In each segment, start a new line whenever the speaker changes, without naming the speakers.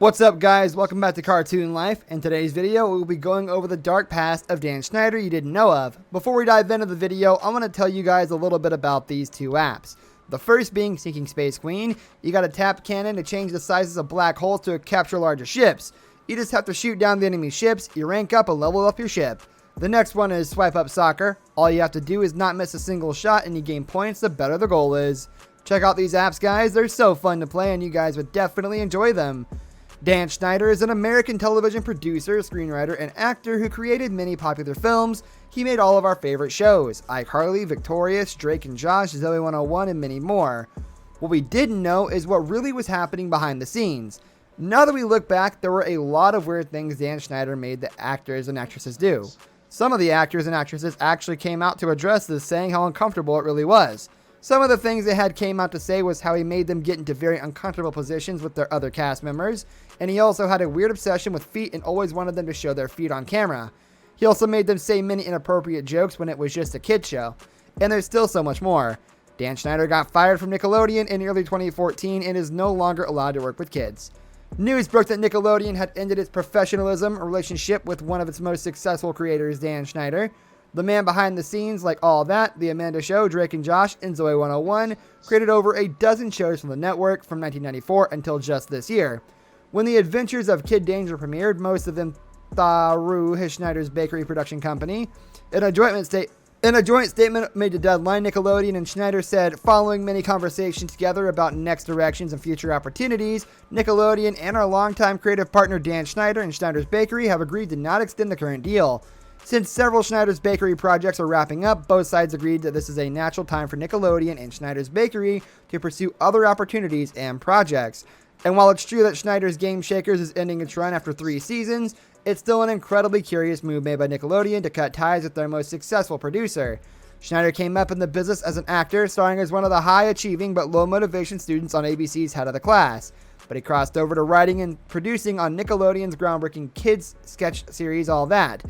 What's up, guys? Welcome back to Cartoon Life. In today's video, we will be going over the dark past of Dan Schneider you didn't know of. Before we dive into the video, I want to tell you guys a little bit about these two apps. The first being Sinking Space Queen. You got a tap cannon to change the sizes of black holes to capture larger ships. You just have to shoot down the enemy ships, you rank up and level up your ship. The next one is Swipe Up Soccer. All you have to do is not miss a single shot and you gain points the better the goal is. Check out these apps, guys. They're so fun to play and you guys would definitely enjoy them. Dan Schneider is an American television producer, screenwriter, and actor who created many popular films. He made all of our favorite shows: iCarly, Victorious, Drake and Josh, Zoe 101, and many more. What we didn't know is what really was happening behind the scenes. Now that we look back, there were a lot of weird things Dan Schneider made that actors and actresses do. Some of the actors and actresses actually came out to address this, saying how uncomfortable it really was. Some of the things they had came out to say was how he made them get into very uncomfortable positions with their other cast members, and he also had a weird obsession with feet and always wanted them to show their feet on camera. He also made them say many inappropriate jokes when it was just a kid show. And there's still so much more. Dan Schneider got fired from Nickelodeon in early 2014 and is no longer allowed to work with kids. News broke that Nickelodeon had ended its professionalism relationship with one of its most successful creators, Dan Schneider. The man behind the scenes, like All That, The Amanda Show, Drake and Josh, and Zoe 101, created over a dozen shows from the network from 1994 until just this year. When The Adventures of Kid Danger premiered, most of them through his Schneider's Bakery production company. In a joint statement made to Deadline, Nickelodeon and Schneider said, following many conversations together about next directions and future opportunities, Nickelodeon and our longtime creative partner Dan Schneider and Schneider's Bakery have agreed to not extend the current deal. Since several Schneider's Bakery projects are wrapping up, both sides agreed that this is a natural time for Nickelodeon and Schneider's Bakery to pursue other opportunities and projects. And while it's true that Schneider's Game Shakers is ending its run after 3 seasons, it's still an incredibly curious move made by Nickelodeon to cut ties with their most successful producer. Schneider came up in the business as an actor, starring as one of the high-achieving but low-motivation students on ABC's Head of the Class. But he crossed over to writing and producing on Nickelodeon's groundbreaking kids sketch series All That.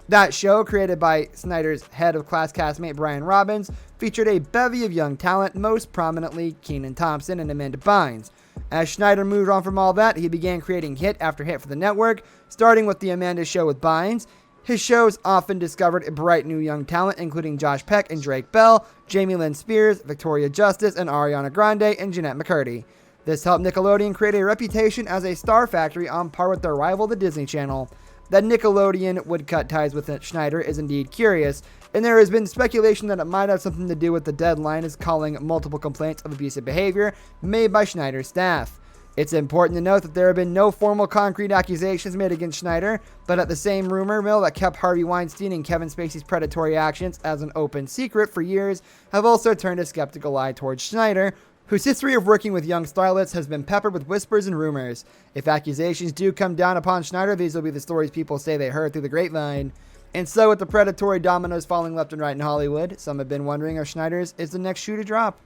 That show, created by Schneider's Head of Class castmate Brian Robbins, featured a bevy of young talent, most prominently Kenan Thompson and Amanda Bynes. As Schneider moved on from All That, he began creating hit after hit for the network, starting with The Amanda Show with Bynes. His shows often discovered a bright new young talent, including Josh Peck and Drake Bell, Jamie Lynn Spears, Victoria Justice, and Ariana Grande, and Jeanette McCurdy. This helped Nickelodeon create a reputation as a star factory on par with their rival, the Disney Channel. That Nickelodeon would cut ties with Schneider is indeed curious, and there has been speculation that it might have something to do with the Deadline is calling multiple complaints of abusive behavior made by Schneider's staff. It's important to note that there have been no formal concrete accusations made against Schneider, but at the same rumor mill that kept Harvey Weinstein and Kevin Spacey's predatory actions as an open secret for years have also turned a skeptical eye towards Schneider, whose history of working with young starlets has been peppered with whispers and rumors. If accusations do come down upon Schneider, these will be the stories people say they heard through the grapevine. And so with the predatory dominoes falling left and right in Hollywood, some have been wondering if Schneider's is the next shoe to drop.